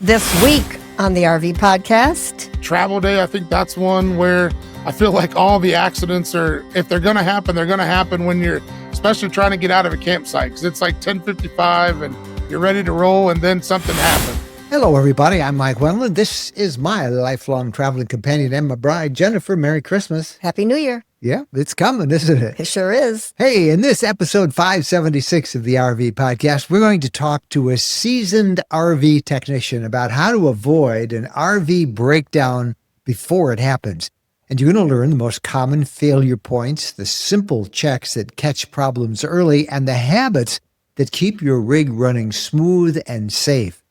This week on the RV podcast. Travel day, I think that's one where I feel like all the accidents are, if they're going to happen, they're going to happen when you're especially trying to get out of a campsite because it's like 10:55 and you're ready to roll and then something happens. Hello, everybody. I'm Mike Wendland. This is my lifelong traveling companion and my bride, Jennifer. Merry Christmas. Happy New Year. Yeah, it's coming, isn't it? It sure is. Hey, in this episode 576 of the RV podcast, we're going to talk to a seasoned RV technician about how to avoid an RV breakdown before it happens. And you're going to learn the most common failure points, the simple checks that catch problems early, and the habits that keep your rig running smooth and safe.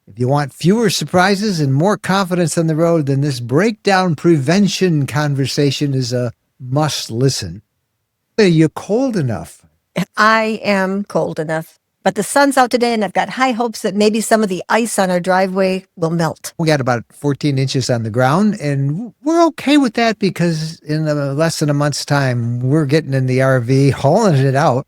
If you want fewer surprises and more confidence on the road, then this breakdown prevention conversation is a must listen. Are you cold enough? I am cold enough, but the sun's out today and I've got high hopes that maybe some of the ice on our driveway will melt. We got about 14 inches on the ground and we're okay with that because in less than a month's time, we're getting in the RV, hauling it out.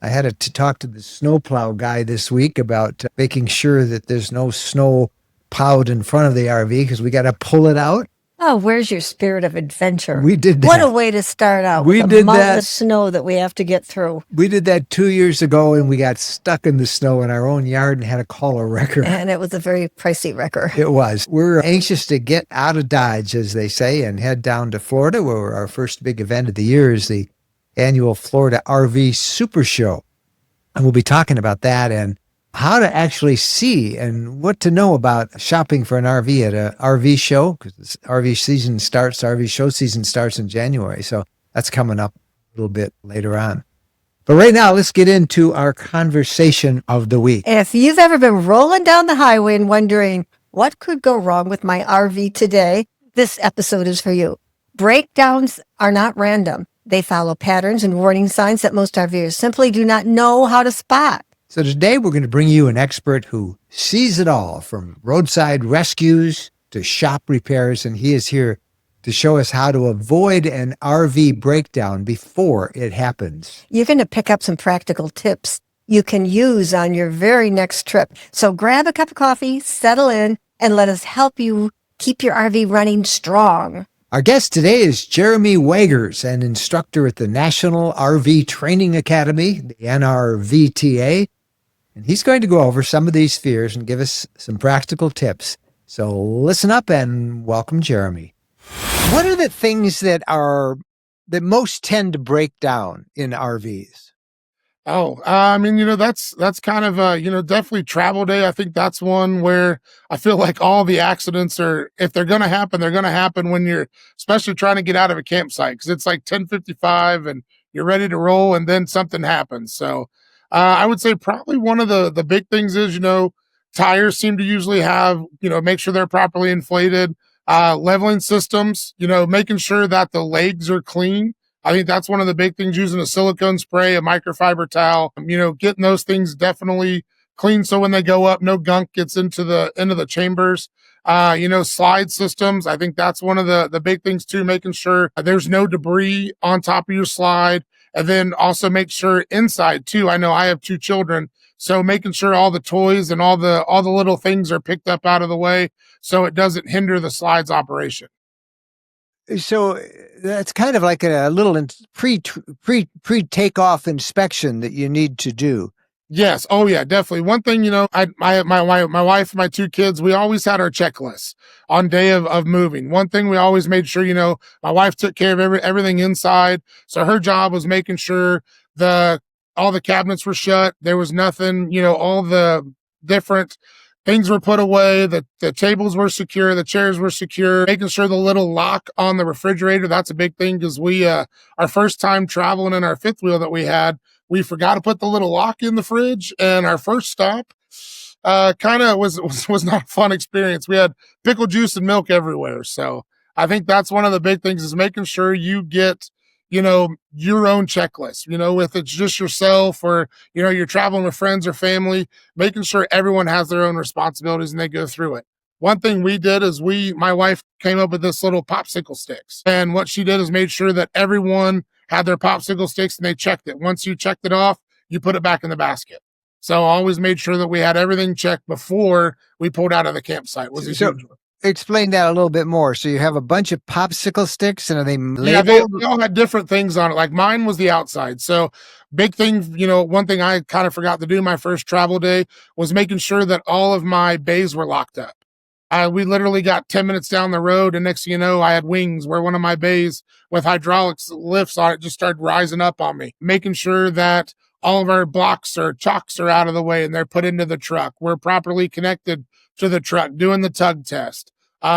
I had to talk to the snowplow guy this week about making sure that there's no snow plowed in front of the RV because we got to pull it out. Oh, where's your spirit of adventure? We did that. What a way to start out. We with did a mountain that. of snow that we have to get through. We did that 2 years ago and we got stuck in the snow in our own yard and had to call a wrecker. And it was a very pricey wrecker. It was. We're anxious to get out of Dodge, as they say, and head down to Florida, where our first big event of the year is the annual Florida RV Super Show. And we'll be talking about that and how to actually see and what to know about shopping for an RV at an RV show, because RV show season starts in January. So that's coming up a little bit later on. But right now, let's get into our conversation of the week. If you've ever been rolling down the highway and wondering what could go wrong with my RV today, this episode is for you. Breakdowns are not random. They follow patterns and warning signs that most RVers simply do not know how to spot. So today we're going to bring you an expert who sees it all, from roadside rescues to shop repairs, and he is here to show us how to avoid an RV breakdown before it happens. You're going to pick up some practical tips you can use on your very next trip. So grab a cup of coffee, settle in, and let us help you keep your RV running strong. Our guest today is Jeremy Wagers, an instructor at the National RV Training Academy, the NRVTA. And he's going to go over some of these fears and give us some practical tips. So listen up and welcome Jeremy. What are the things that most tend to break down in RVs? That's kind of, definitely travel day. I think that's one where I feel like all the accidents are, if they're going to happen, they're going to happen when you're especially trying to get out of a campsite because it's like 10:55 and you're ready to roll and then something happens. So I would say probably one of the big things is, tires seem to usually have, make sure they're properly inflated, leveling systems, making sure that the legs are clean. I think that's one of the big things, using a silicone spray, a microfiber towel, getting those things definitely clean. So when they go up, no gunk gets into the chambers. Slide systems. I think that's one of the big things too, making sure there's no debris on top of your slide. And then also make sure inside too. I know I have 2 children, so making sure all the toys and all the little things are picked up out of the way so it doesn't hinder the slide's operation. So that's kind of like a little pre-takeoff inspection that you need to do. Yes. Oh yeah, definitely. One thing, my wife and my 2 kids, we always had our checklists on day of moving. One thing we always made sure, my wife took care of everything inside. So her job was making sure all the cabinets were shut. There was nothing, all the different things were put away. The tables were secure. The chairs were secure. Making sure the little lock on the refrigerator, that's a big thing because we, our first time traveling in our 5th wheel that we had, we forgot to put the little lock in the fridge, and our first stop kind of was not a fun experience. We had pickle juice and milk everywhere. So I think that's one of the big things, is making sure you get, your own checklist, if it's just yourself or, you're traveling with friends or family, making sure everyone has their own responsibilities and they go through it. One thing we did is my wife came up with this little popsicle sticks. And what she did is made sure that everyone had their popsicle sticks and they checked it. Once you checked it off, you put it back in the basket. So I always made sure that we had everything checked before we pulled out of the campsite. Was a So huge one. explain that a little bit more. So you have a bunch of popsicle sticks, and are they Yeah, labeled? they all had different things on it. Like mine was the outside. So big thing, one thing I kind of forgot to do my first travel day was making sure that all of my bays were locked up. We literally got 10 minutes down the road, and next thing you know, I had wings where one of my bays with hydraulics lifts on it just started rising up on me, making sure that all of our blocks or chocks are out of the way and they're put into the truck. We're properly connected to the truck, doing the tug test,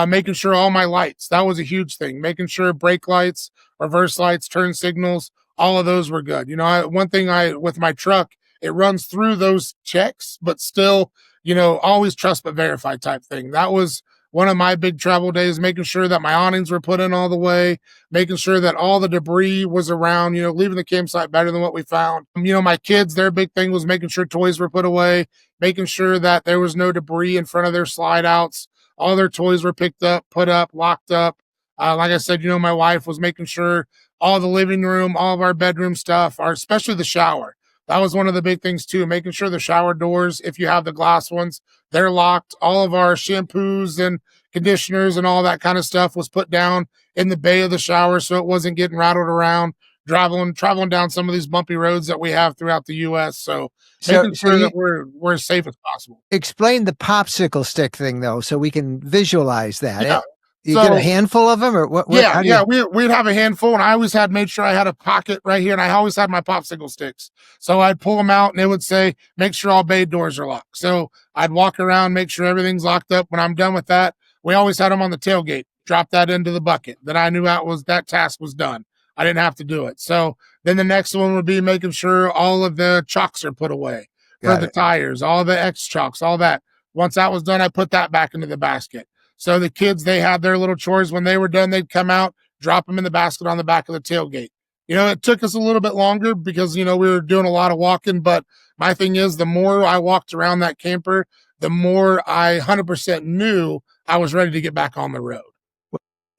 making sure all my lights, that was a huge thing, making sure brake lights, reverse lights, turn signals, all of those were good. One thing with my truck, it runs through those checks, but still, always trust but verify type thing. That was one of my big travel days, making sure that my awnings were put in all the way, making sure that all the debris was around, leaving the campsite better than what we found. My kids, their big thing was making sure toys were put away, making sure that there was no debris in front of their slide outs. All their toys were picked up, put up, locked up. Like I said, my wife was making sure all the living room, all of our bedroom stuff, especially the shower. That was one of the big things too, making sure the shower doors, if you have the glass ones, they're locked. All of our shampoos and conditioners and all that kind of stuff was put down in the bay of the shower so it wasn't getting rattled around, traveling down some of these bumpy roads that we have throughout the US. So So, making so sure you that we're as safe as possible. explain the popsicle stick thing though, so we can visualize that. Yeah. You get a So handful of them, or what? yeah, How do you? yeah, we'd have a handful, and I always made sure I had a pocket right here, and I always had my popsicle sticks. So I'd pull them out, and it would say, "Make sure all bay doors are locked." So I'd walk around, make sure everything's locked up. When I'm done with that, we always had them on the tailgate. Drop that into the bucket. That I knew that task was done. I didn't have to do it. So then the next one would be making sure all of the chocks are put away for Got the it. tires, all the X chocks, all that. Once that was done, I put that back into the basket. So the kids, they had their little chores. When they were done, they'd come out, drop them in the basket on the back of the tailgate. It took us a little bit longer because, we were doing a lot of walking. But my thing is, the more I walked around that camper, the more I 100% knew I was ready to get back on the road.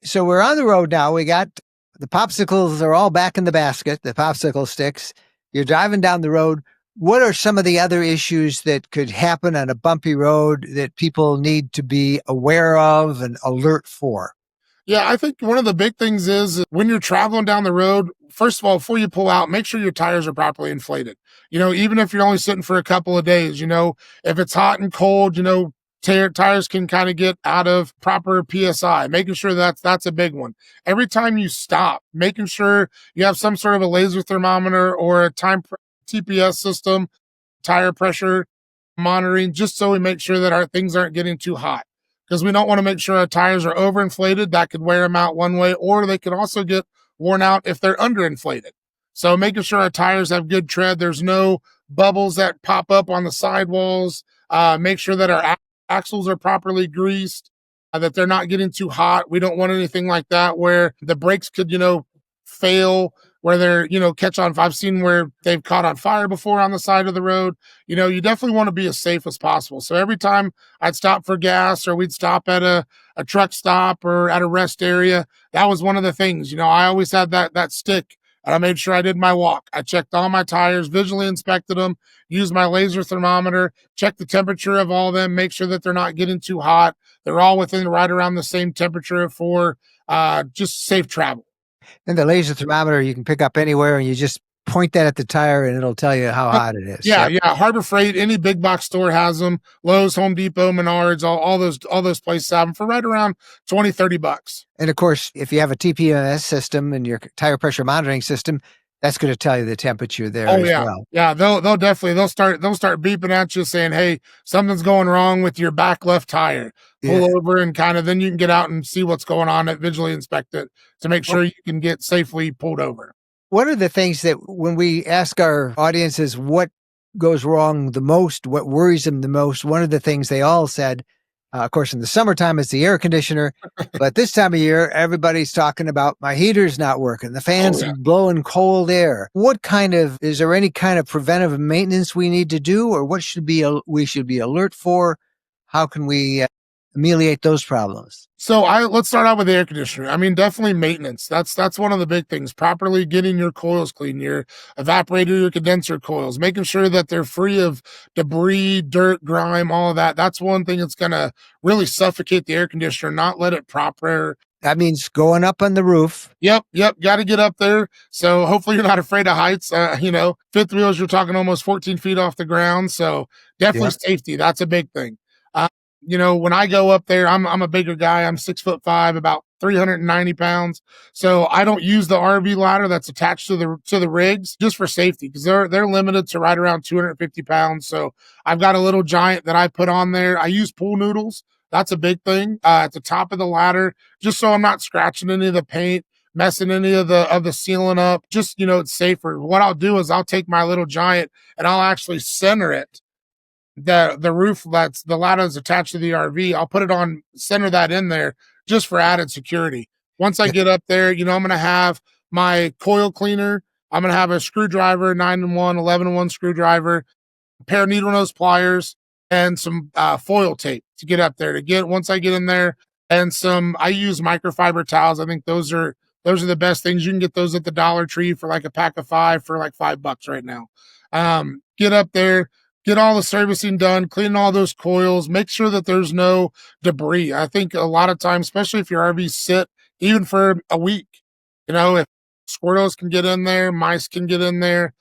So we're on the road now. We got the popsicles are all back in the basket, the popsicle sticks. You're driving down the road. What are some of the other issues that could happen on a bumpy road that people need to be aware of and alert for? Yeah, I think one of the big things is when you're traveling down the road, first of all, before you pull out, make sure your tires are properly inflated. Even if you're only sitting for a couple of days, if it's hot and cold, tires can kind of get out of proper PSI, making sure that's a big one. Every time you stop, making sure you have some sort of a laser thermometer or a TPS system, tire pressure monitoring, just so we make sure that our things aren't getting too hot. Because we don't want to make sure our tires are overinflated. That could wear them out one way, or they could also get worn out if they're underinflated. So making sure our tires have good tread, there's no bubbles that pop up on the sidewalls. Make sure that our axles are properly greased, that they're not getting too hot. We don't want anything like that where the brakes could, fail, where they're, catch on. I've seen where they've caught on fire before on the side of the road. You definitely want to be as safe as possible. So every time I'd stop for gas or we'd stop at a truck stop or at a rest area, that was one of the things. I always had that stick, and I made sure I did my walk. I checked all my tires, visually inspected them, used my laser thermometer, checked the temperature of all of them, make sure that they're not getting too hot. They're all within right around the same temperature for just safe travel. And the laser thermometer you can pick up anywhere, and you just point that at the tire and it'll tell you how hot it is. Yeah, Yep. yeah. Harbor Freight, any big box store has them. Lowe's, Home Depot, Menards, all those places have them for right around $20-$30. And of course, if you have a TPMS system and your tire pressure monitoring system, that's going to tell you the temperature there as well. Yeah. They'll definitely start beeping at you saying, "Hey, something's going wrong with your back left tire. Pull over," and then you can get out and see what's going on and visually inspect it to make sure you can get safely pulled over. One of the things that when we ask our audiences what goes wrong the most, what worries them the most, one of the things they all said, of course, in the summertime, it's the air conditioner. But this time of year, everybody's talking about my heater's not working. The fan's blowing cold air. Is there any kind of preventive maintenance we need to do, or what we should be alert for? How can we ameliorate those problems? So let's start out with the air conditioner. I mean, definitely maintenance. That's one of the big things. Properly getting your coils clean, your evaporator, your condenser coils, making sure that they're free of debris, dirt, grime, all of that. That's one thing that's gonna really suffocate the air conditioner, not let it prop air. That means going up on the roof. Yep. Got to get up there. So hopefully you're not afraid of heights. Fifth wheels, you're talking almost 14 feet off the ground. So definitely Yep. safety. That's a big thing. When I go up there, I'm a bigger guy. I'm 6'5", about 390 pounds. So I don't use the RV ladder that's attached to the rigs just for safety, because they're limited to right around 250 pounds. So I've got a little giant that I put on there. I use pool noodles. That's a big thing at the top of the ladder, just so I'm not scratching any of the paint, messing any of the ceiling up. Just, it's safer. What I'll do is I'll take my little giant and I'll actually center it. The roof that's the ladder is attached to the RV. I'll put it on, center that in there just for added security. Once I get up there, I'm going to have my coil cleaner. I'm going to have a screwdriver, 9-in-1, 11-in-1 screwdriver, a pair of needle nose pliers, and some foil tape to get up there. Once I get in there, and I use microfiber towels. I think those are the best things. You can get those at the Dollar Tree for like a pack of 5 for like $5 right now. Get up there, get all the servicing done, clean all those coils, make sure that there's no debris. I think a lot of times, especially if your RVs sit even for a week, if squirrels can get in there, mice can get in there,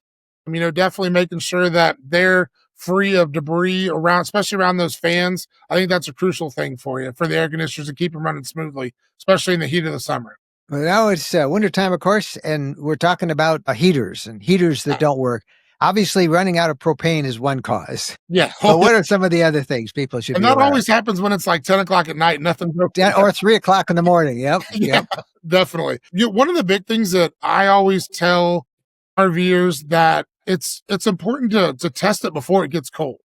definitely making sure that they're free of debris around, especially around those fans. I think that's a crucial thing for the air conditioners to keep them running smoothly, especially in the heat of the summer. Well, now it's wintertime, of course, and we're talking about heaters and heaters that don't work. Obviously, running out of propane is one cause. Yeah. But what are some of the other things people should And be that aware always happens when it's like 10 o'clock at night, nothing's open. of? Or 3 o'clock in the morning. Yep. Yeah, definitely. One of the big things that I always tell RVers that it's important to test it before it gets cold.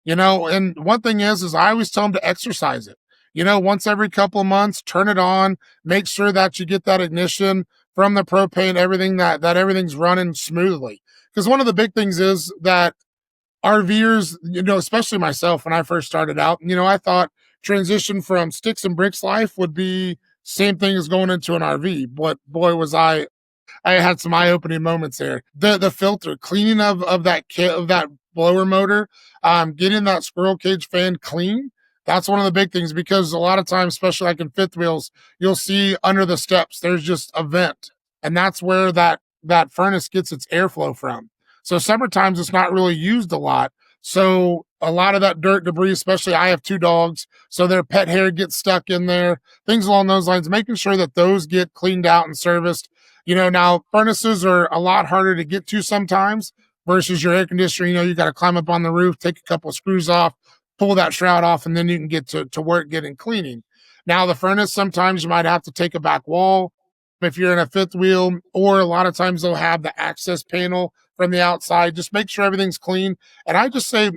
And one thing is I always tell them to exercise it. Once every couple of months, turn it on, make sure that you get that ignition from the propane, everything that everything's running smoothly. Because one of the big things is that RVers, especially myself, when I first started out, I thought transition from sticks and bricks life would be same thing as going into an RV. But boy, was I had some eye-opening moments there. The filter, cleaning of that kit, of that blower motor, getting that squirrel cage fan clean. That's one of the big things, because a lot of times, especially like in fifth wheels, you'll see under the steps, there's just a vent. And that's where that furnace gets its airflow from. So summertimes it's not really used a lot. So a lot of that dirt debris, especially I have 2 dogs, so their pet hair gets stuck in there, things along those lines, making sure that those get cleaned out and serviced. Now furnaces are a lot harder to get to sometimes versus your air conditioner. You got to climb up on the roof, take a couple of screws off, pull that shroud off, and then you can get to work getting cleaning. Now the furnace, sometimes you might have to take a back wall if you're in a fifth wheel, or a lot of times they'll have the access panel from the outside. Just make sure everything's clean. And I just say,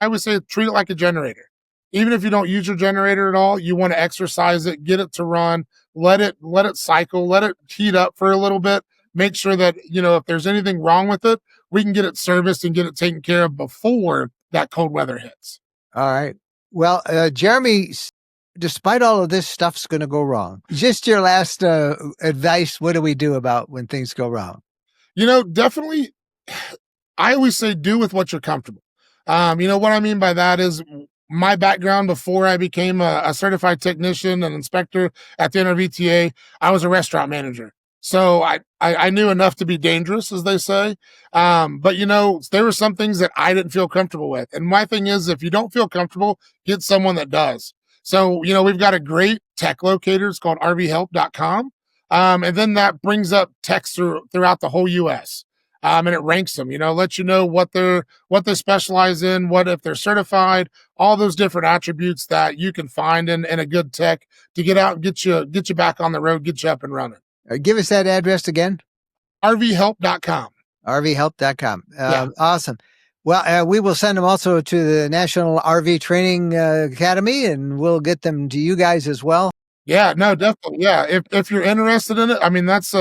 I would say treat it like a generator. Even if you don't use your generator at all, you want to exercise it, get it to run, let it cycle, let it heat up for a little bit. Make sure that, if there's anything wrong with it, we can get it serviced and get it taken care of before that cold weather hits. All right. Well, Jeremy, despite all of this stuff's going to go wrong, just your last advice, what do we do about when things go wrong? Definitely, I always say do with what you're comfortable. What I mean by that is my background before I became a certified technician and inspector at the NRVTA, I was a restaurant manager. So I knew enough to be dangerous, as they say. But there were some things that I didn't feel comfortable with. And my thing is, if you don't feel comfortable, get someone that does. So, we've got a great tech locator. It's called rvhelp.com. And then that brings up techs throughout the whole US. And it ranks them, lets you know what they specialize in, what if they're certified, all those different attributes that you can find in a good tech to get out and get you back on the road, get you up and running. Give us that address again. rvhelp.com. rvhelp.com. Yeah. Awesome. Well, we will send them also to the National RV Training Academy, and we'll get them to you guys as well. Yeah, no, definitely. Yeah. If you're interested in it, I mean, that's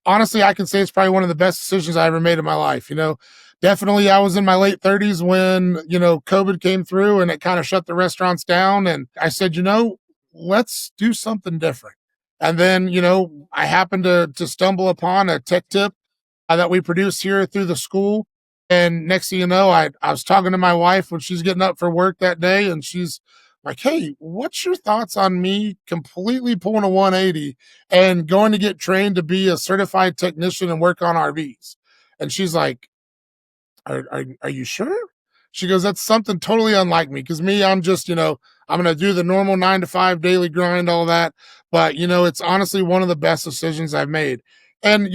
honestly, I can say it's probably one of the best decisions I ever made in my life. definitely I was in my late 30s when, COVID came through and it kind of shut the restaurants down. And I said, let's do something different. And then, I happened to stumble upon a tech tip that we produce here through the school. And next thing you know, I was talking to my wife when she's getting up for work that day, and she's like, "Hey, what's your thoughts on me completely pulling a 180 and going to get trained to be a certified technician and work on RVs?" And she's like, are you sure? She goes, that's something totally unlike me. Cause me, I'm just, I'm going to do the normal 9 to 5 daily grind, all that. But, it's honestly one of the best decisions I've made. And,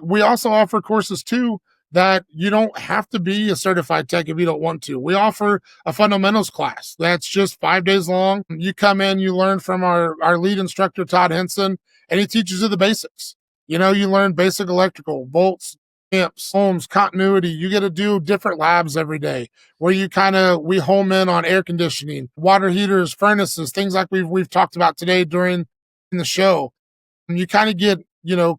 we also offer courses too that you don't have to be a certified tech if you don't want to. We offer a fundamentals class that's just 5 days long. You come in, you learn from our lead instructor, Todd Henson, and he teaches you the basics. You learn basic electrical, volts, amps, ohms, continuity. You get to do different labs every day where we home in on air conditioning, water heaters, furnaces, things like we've talked about today during the show. And you kind of get,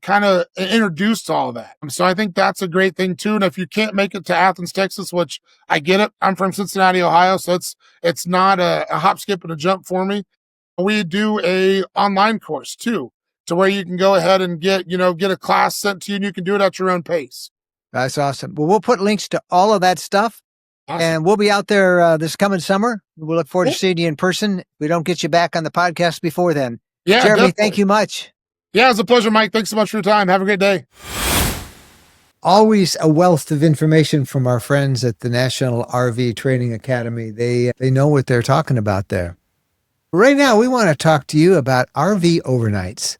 kind of introduced to all of that. So I think that's a great thing too. And if you can't make it to Athens, Texas, which I get it, I'm from Cincinnati, Ohio. So it's not a hop, skip, and a jump for me. We do a online course too, to where you can go ahead and get a class sent to you and you can do it at your own pace. That's awesome. Well, we'll put links to all of that stuff. Awesome. And we'll be out there this coming summer. We'll look forward to seeing you in person. If we don't get you back on the podcast before then. Yeah, Jeremy, definitely. thank you much. Yeah, it's a pleasure, Mike. Thanks so much for your time. Have a great day. Always a wealth of information from our friends at the National RV Training Academy. They know what they're talking about there. Right now, we want to talk to you about RV overnights.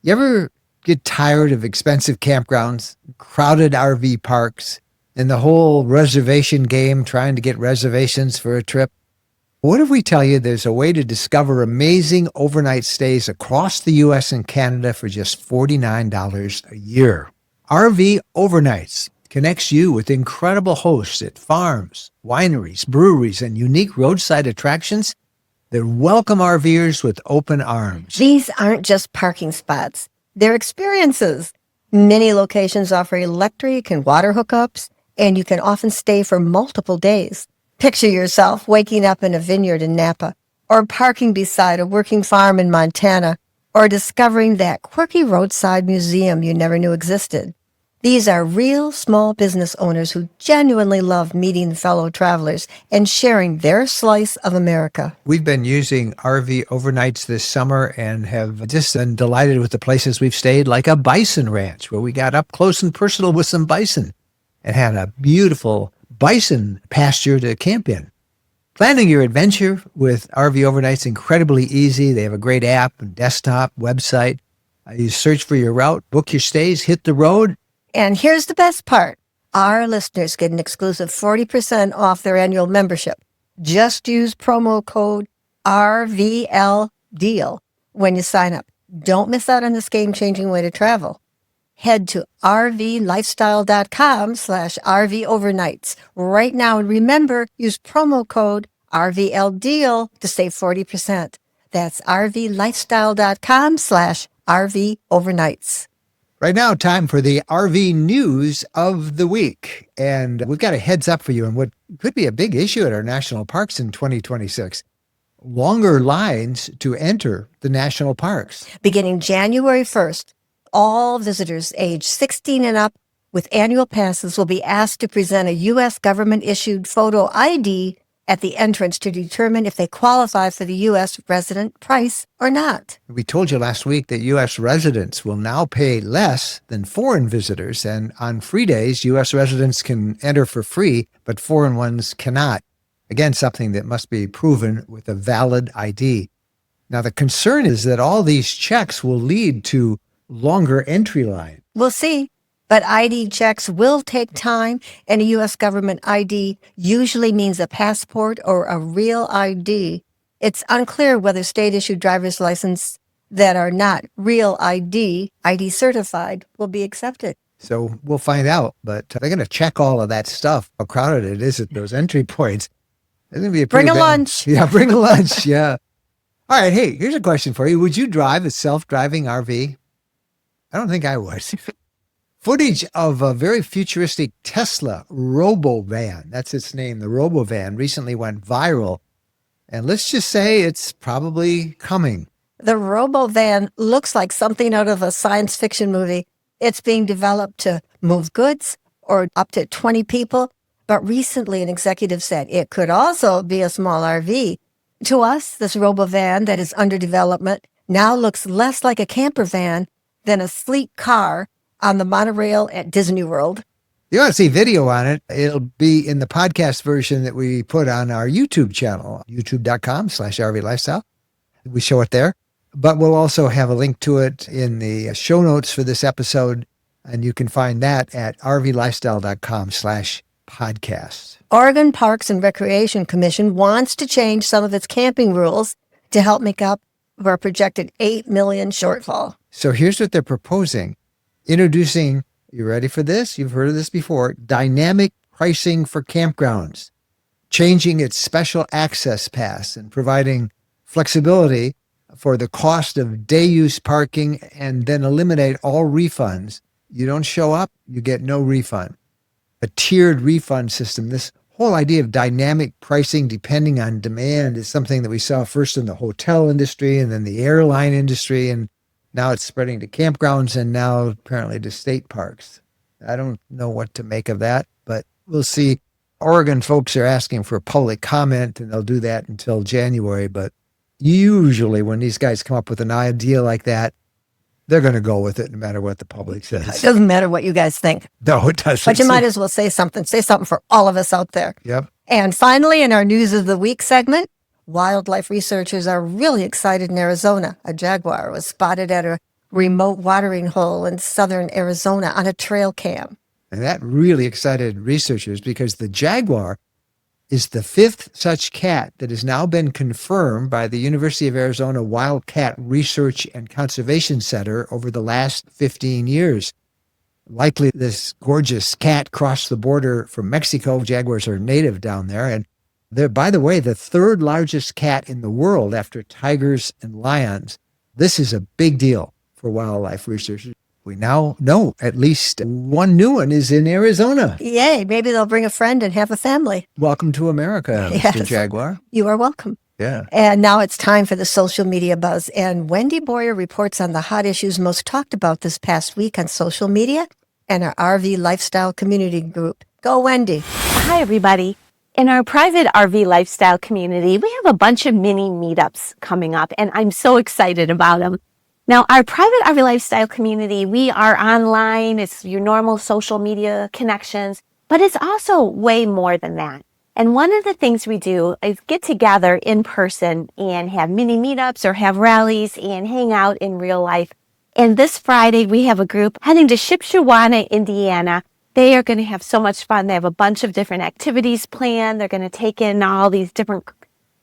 You ever get tired of expensive campgrounds, crowded RV parks, and the whole reservation game trying to get reservations for a trip? What if we tell you there's a way to discover amazing overnight stays across the U.S. and Canada for just $49 a year? RV Overnights connects you with incredible hosts at farms, wineries, breweries, and unique roadside attractions that welcome RVers with open arms. These aren't just parking spots. They're experiences. Many locations offer electric and water hookups, and you can often stay for multiple days. Picture yourself waking up in a vineyard in Napa, or parking beside a working farm in Montana, or discovering that quirky roadside museum you never knew existed. These are real small business owners who genuinely love meeting fellow travelers and sharing their slice of America. We've been using RV overnights this summer and have just been delighted with the places we've stayed, like a bison ranch where we got up close and personal with some bison and had a beautiful bison pasture to camp in. Planning your adventure with RV Overnight's incredibly easy. They have a great app and desktop website. You search for your route, book your stays, hit the road. And here's the best part. Our listeners get an exclusive 40% off their annual membership. Just use promo code RVLDEAL when you sign up. Don't miss out on this game-changing way to travel. Head to rvlifestyle.com/RVOvernights right now. And remember, use promo code RVLDEAL to save 40%. That's rvlifestyle.com/RVOvernights. Right now, time for the RV news of the week. And we've got a heads up for you on what could be a big issue at our national parks in 2026. Longer lines to enter the national parks. Beginning January 1st, all visitors age 16 and up with annual passes will be asked to present a U.S. government-issued photo ID at the entrance to determine if they qualify for the U.S. resident price or not. We told you last week that U.S. residents will now pay less than foreign visitors, and on free days, U.S. residents can enter for free, but foreign ones cannot. Again, something that must be proven with a valid ID. Now, the concern is that all these checks will lead to longer entry line. We'll see. But ID checks will take time, and a U.S. government ID usually means a passport or a real ID. It's unclear whether state-issued driver's license that are not real ID certified, will be accepted. So we'll find out, but they're going to check all of that stuff, how crowded it is at those entry points. It's going to be a pretty Bring a bad- lunch. Yeah, bring a lunch, yeah. All right, hey, here's a question for you. Would you drive a self-driving RV? I don't think I would. Footage of a very futuristic Tesla robo-van, that's its name, the robo-van, recently went viral. And let's just say it's probably coming. The robo-van looks like something out of a science fiction movie. It's being developed to move goods or up to 20 people. But recently, an executive said it could also be a small RV. To us, this robo-van that is under development now looks less like a camper van than a sleek car on the monorail at Disney World. You want to see video on it, it'll be in the podcast version that we put on our YouTube channel, youtube.com/RV Lifestyle. We show it there. But we'll also have a link to it in the show notes for this episode. And you can find that at rvlifestyle.com/podcast. Oregon Parks and Recreation Commission wants to change some of its camping rules to help make up for a projected $8 million shortfall. So here's what they're proposing. Introducing, you ready for this? You've heard of this before, dynamic pricing for campgrounds, changing its special access pass and providing flexibility for the cost of day use parking, and then eliminate all refunds. You don't show up, you get no refund. A tiered refund system. This whole idea of dynamic pricing depending on demand is something that we saw first in the hotel industry and then the airline industry, and now it's spreading to campgrounds and now apparently to state parks. I don't know what to make of that, but we'll see. Oregon folks are asking for public comment, and they'll do that until January. But usually when these guys come up with an idea like that, they're going to go with it no matter what the public It says. doesn't matter what you guys think. No, it doesn't. But you might as well say something. Say something for all of us out there. Yep. And finally, in our News of the Week segment, wildlife researchers are really excited in Arizona. A jaguar was spotted at a remote watering hole in southern Arizona on a trail cam. And that really excited researchers because the jaguar is the fifth such cat that has now been confirmed by the University of Arizona Wildcat Research and Conservation Center over the last 15 years. Likely this gorgeous cat crossed the border from Mexico. Jaguars are native down there. And they're, by the way, the third largest cat in the world after tigers and lions. This is a big deal for wildlife researchers. We now know at least one new one is in Arizona. Yay, maybe they'll bring a friend and have a family. Welcome to America, Yes. Mr. Jaguar. You are welcome. Yeah. And now it's time for the social media buzz. And Wendy Boyer reports on the hot issues most talked about this past week on social media and our RV lifestyle community group. Go, Wendy. Hi, everybody. In our private RV lifestyle community, we have a bunch of mini meetups coming up, and I'm so excited about them. Now, our private RV lifestyle community, we are online. It's your normal social media connections, but it's also way more than that. And one of the things we do is get together in person and have mini meetups or have rallies and hang out in real life. And this Friday, we have a group heading to Shipshewana, Indiana. They are going to have so much fun. They have a bunch of different activities planned. They're going to take in all these different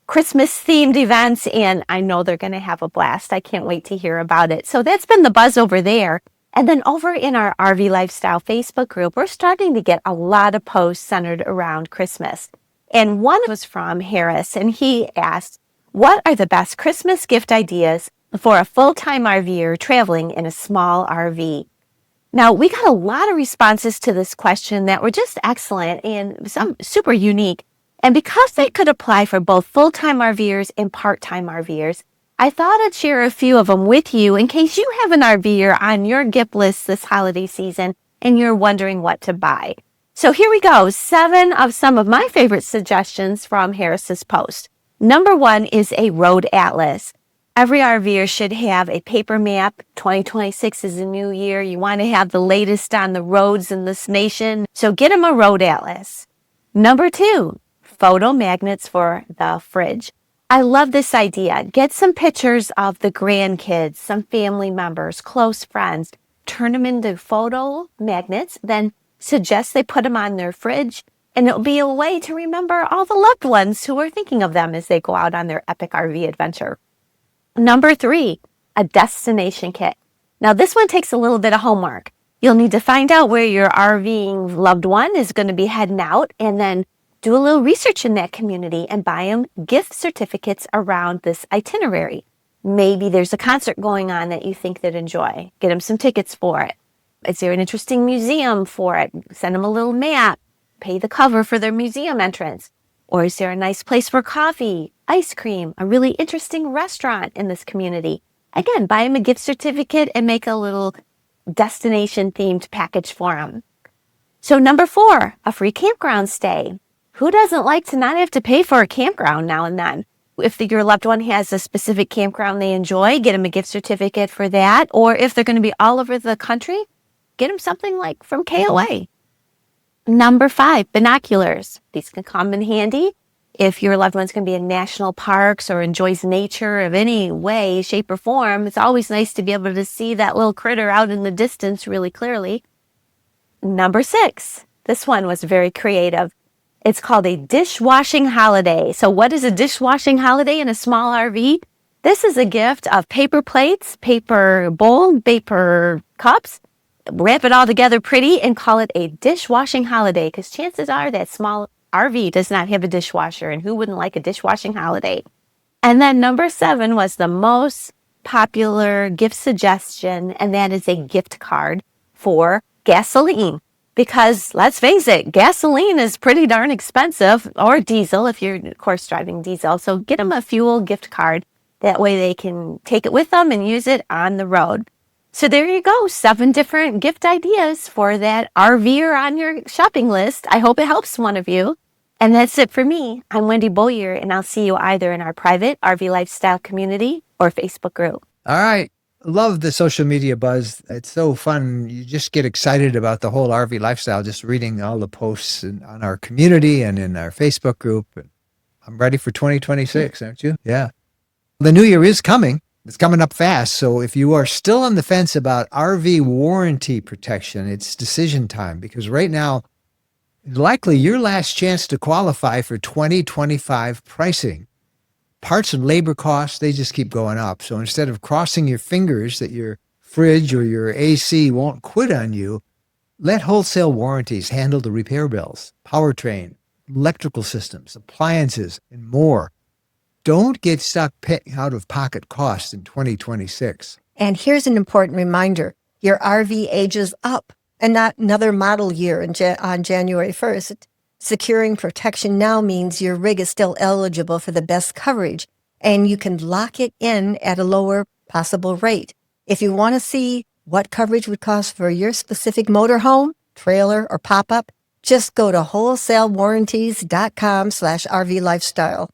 Christmas-themed events, and I know they're going to have a blast. I can't wait to hear about it. So that's been the buzz over there. And then over in our RV Lifestyle Facebook group, we're starting to get a lot of posts centered around Christmas. And one was from Harris, and he asked, what are the best Christmas gift ideas for a full-time RVer traveling in a small RV? Now, we got a lot of responses to this question that were just excellent and some super unique. And because they could apply for both full-time RVers and part-time RVers, I thought I'd share a few of them with you in case you have an RVer on your gift list this holiday season and you're wondering what to buy. So here we go, 7 of some of my favorite suggestions from Harris's post. Number 1 is a road atlas. Every RVer should have a paper map. 2026 is a new year. You want to have the latest on the roads in this nation, so get them a road atlas. Number 2, photo magnets for the fridge. I love this idea. Get some pictures of the grandkids, some family members, close friends. Turn them into photo magnets, then suggest they put them on their fridge, and it'll be a way to remember all the loved ones who are thinking of them as they go out on their epic RV adventure. Number 3, a destination kit. Now this one takes a little bit of homework. You'll need to find out where your RVing loved one is going to be heading out, and then do a little research in that community and buy them gift certificates around this itinerary. Maybe there's a concert going on that you think they'd enjoy. Get them some tickets for it. Is there an interesting museum for it? Send them a little map, pay the cover for their museum entrance. Or is there a nice place for coffee, ice cream, a really interesting restaurant in this community? Again, buy them a gift certificate and make a little destination-themed package for them. So number 4, a free campground stay. Who doesn't like to not have to pay for a campground now and then? If your loved one has a specific campground they enjoy, get them a gift certificate for that. Or if they're going to be all over the country, get them something like from KOA. Number 5, binoculars. These can come in handy if your loved one's going to be in national parks or enjoys nature of any way, shape, or form. It's always nice to be able to see that little critter out in the distance really clearly. Number 6, this one was very creative. It's called a dishwashing holiday. So what is a dishwashing holiday in a small RV? This is a gift of paper plates, paper bowl, paper cups. Wrap it all together pretty and call it a dishwashing holiday, because chances are that small RV does not have a dishwasher, and who wouldn't like a dishwashing holiday? And then number 7 was the most popular gift suggestion, and that is a gift card for gasoline. Because let's face it, gasoline is pretty darn expensive, or diesel if you're, of course, driving diesel. So get them a fuel gift card. That way they can take it with them and use it on the road. So there you go, 7 different gift ideas for that RVer on your shopping list. I hope it helps one of you. And that's it for me. I'm Wendy Boyer, and I'll see you either in our private RV lifestyle community or Facebook group. All right. Love the social media buzz. It's so fun. You just get excited about the whole RV lifestyle, just reading all the posts on our community and in our Facebook group. I'm ready for 2026, aren't you? Yeah. The new year is coming. It's coming up fast. So if you are still on the fence about RV warranty protection, it's decision time, because right now, likely your last chance to qualify for 2025 pricing. Parts and labor costs, they just keep going up. So instead of crossing your fingers that your fridge or your AC won't quit on you, let Wholesale Warranties handle the repair bills, powertrain, electrical systems, appliances, and more. Don't get stuck paying out-of-pocket costs in 2026. And here's an important reminder. Your RV ages up and not another model year on January 1st. Securing protection now means your rig is still eligible for the best coverage, and you can lock it in at a lower possible rate. If you want to see what coverage would cost for your specific motorhome, trailer, or pop-up, just go to wholesalewarranties.com/RV lifestyle.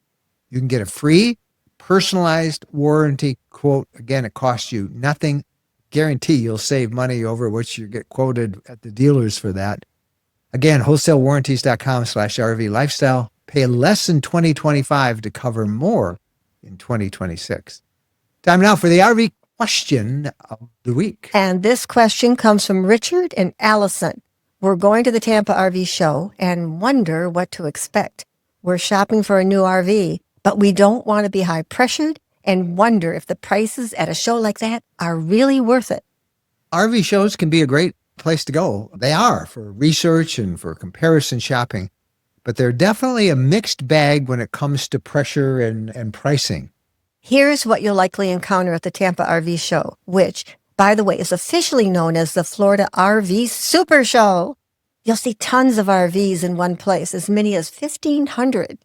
You can get a free, personalized warranty quote. Again, it costs you nothing. Guarantee you'll save money over what you get quoted at the dealers for that. Again, wholesalewarranties.com/RV lifestyle. Pay less in 2025 to cover more in 2026. Time now for the RV question of the week. And this question comes from Richard and Allison. We're going to the Tampa RV show and wonder what to expect. We're shopping for a new RV, but we don't want to be high pressured and wonder if the prices at a show like that are really worth it. RV shows can be a great place to go. They are for research and for comparison shopping, but they're definitely a mixed bag when it comes to pressure and pricing. Here's what you'll likely encounter at the Tampa RV show, which, by the way, is officially known as the Florida RV Super Show. You'll see tons of RVs in one place, as many as 1,500.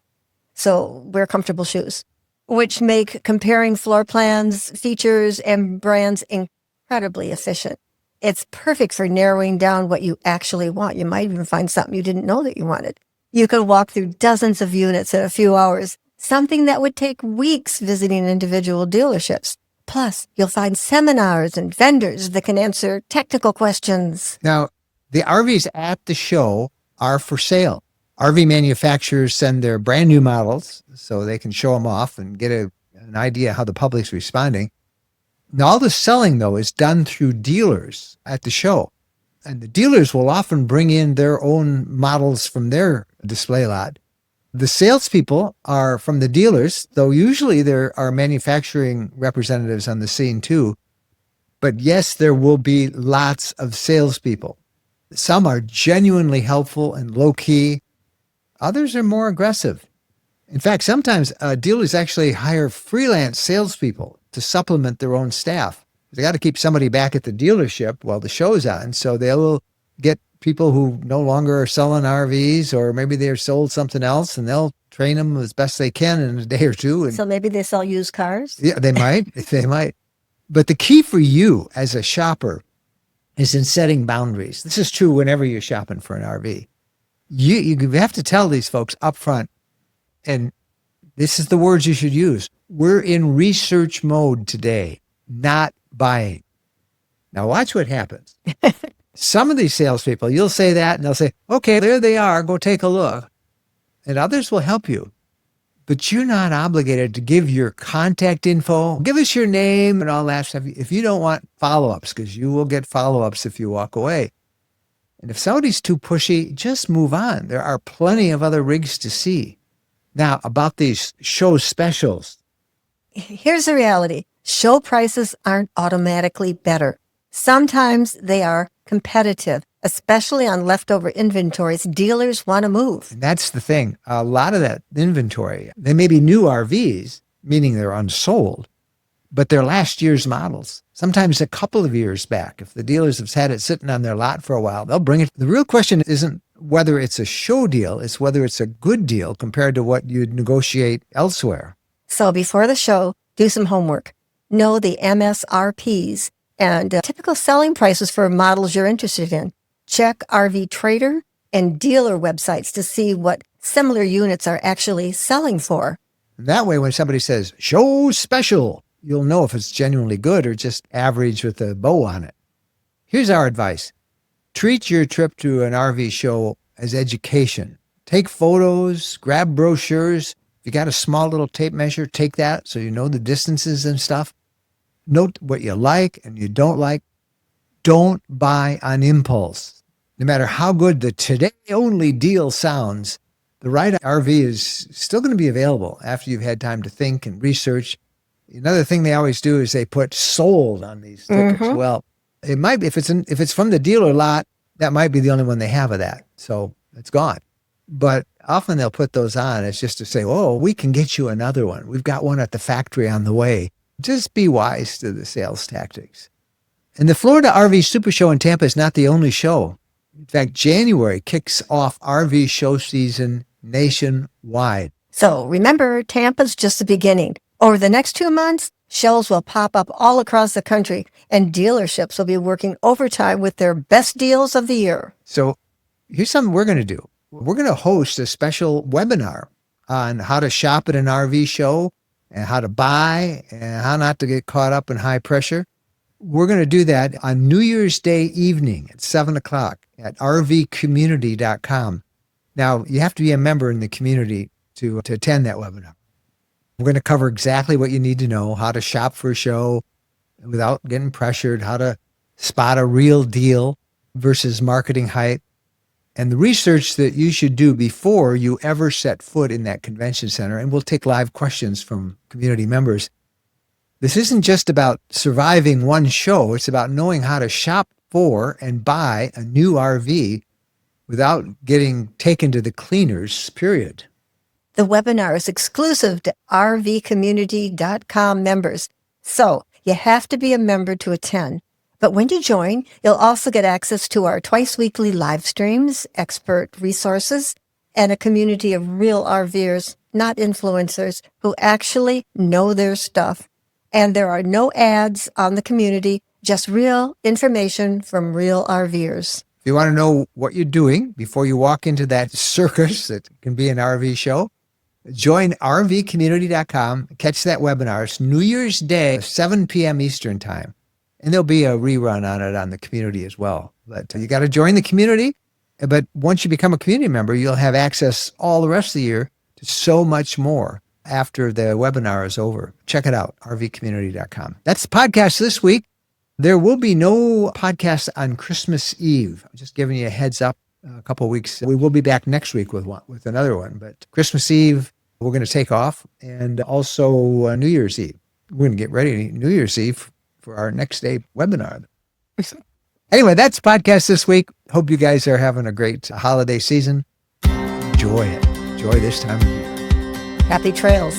So wear comfortable shoes, which make comparing floor plans, features, and brands incredibly efficient. It's perfect for narrowing down what you actually want. You might even find something you didn't know that you wanted. You could walk through dozens of units in a few hours, something that would take weeks visiting individual dealerships. Plus, you'll find seminars and vendors that can answer technical questions. Now, the RVs at the show are for sale. RV manufacturers send their brand new models so they can show them off and get an idea how the public's responding. Now, all the selling, though, is done through dealers at the show. And the dealers will often bring in their own models from their display lot. The salespeople are from the dealers, though usually there are manufacturing representatives on the scene too. But yes, there will be lots of salespeople. Some are genuinely helpful and low-key. Others are more aggressive. In fact, sometimes dealers actually hire freelance salespeople to supplement their own staff. They got to keep somebody back at the dealership while the show's on. So they'll get people who no longer are selling RVs, or maybe they're sold something else, and they'll train them as best they can in a day or two. And So maybe they sell used cars? yeah, they might. They might. But the key for you as a shopper is in setting boundaries. This is true whenever you're shopping for an RV. You have to tell these folks up front, and this is the words you should use. We're in research mode today, not buying. Now watch what happens. Some of these salespeople, you'll say that and they'll say, okay, there they are, go take a look. And others will help you. But you're not obligated to give your contact info, give us your name and all that stuff if you don't want follow-ups, because you will get follow-ups if you walk away. And if somebody's too pushy, just move on. There are plenty of other rigs to see. Now, about these show specials. Here's the reality. Show prices aren't automatically better. Sometimes they are competitive, especially on leftover inventories dealers want to move. And that's the thing. A lot of that inventory, they may be new RVs, meaning they're unsold, but they're last year's models. Sometimes a couple of years back. If the dealers have had it sitting on their lot for a while, they'll bring it. The real question isn't whether it's a show deal, it's whether it's a good deal compared to what you'd negotiate elsewhere. So before the show, do some homework. Know the MSRPs and typical selling prices for models you're interested in. Check RV Trader and dealer websites to see what similar units are actually selling for. And that way, when somebody says, show special, you'll know if it's genuinely good or just average with a bow on it. Here's our advice. Treat your trip to an RV show as education. Take photos, grab brochures. If you got a small little tape measure, take that so you know the distances and stuff. Note what you like and you don't like. Don't buy on impulse. No matter how good the today-only deal sounds, the right RV is still going to be available after you've had time to think and research. Another thing they always do is they put sold on these tickets. Mhm. Well, it might be, if it's from the dealer lot, that might be the only one they have of that. So it's gone. But often they'll put those on as just to say, oh, we can get you another one. We've got one at the factory on the way. Just be wise to the sales tactics. And the Florida RV Super Show in Tampa is not the only show. In fact, January kicks off RV show season nationwide. So remember, Tampa's just the beginning. Over the next 2 months, shows will pop up all across the country, and dealerships will be working overtime with their best deals of the year. So here's something we're going to do. We're going to host a special webinar on how to shop at an RV show and how to buy and how not to get caught up in high pressure. We're going to do that on New Year's Day evening at 7 o'clock at rvcommunity.com. Now, you have to be a member in the community to attend that webinar. We're going to cover exactly what you need to know, how to shop for a show without getting pressured, how to spot a real deal versus marketing hype, and the research that you should do before you ever set foot in that convention center. And we'll take live questions from community members. This isn't just about surviving one show. It's about knowing how to shop for and buy a new RV without getting taken to the cleaners, period. The webinar is exclusive to rvcommunity.com members, so you have to be a member to attend. But when you join, you'll also get access to our twice-weekly live streams, expert resources, and a community of real RVers, not influencers, who actually know their stuff. And there are no ads on the community, just real information from real RVers. If you want to know what you're doing before you walk into that circus that can be an RV show, join rvcommunity.com, catch that webinar. It's New Year's Day, 7 p.m. Eastern time. And there'll be a rerun on it on the community as well. But you got to join the community. But once you become a community member, you'll have access all the rest of the year to so much more after the webinar is over. Check it out, rvcommunity.com. That's the podcast this week. There will be no podcast on Christmas Eve. I'm just giving you a heads up. A couple of weeks. We will be back next week with another one. But Christmas Eve, we're going to take off. And also New Year's Eve. We're going to get ready New Year's Eve for our next day webinar. Anyway, that's podcast this week. Hope you guys are having a great holiday season. Enjoy it. Enjoy this time of year. Happy trails.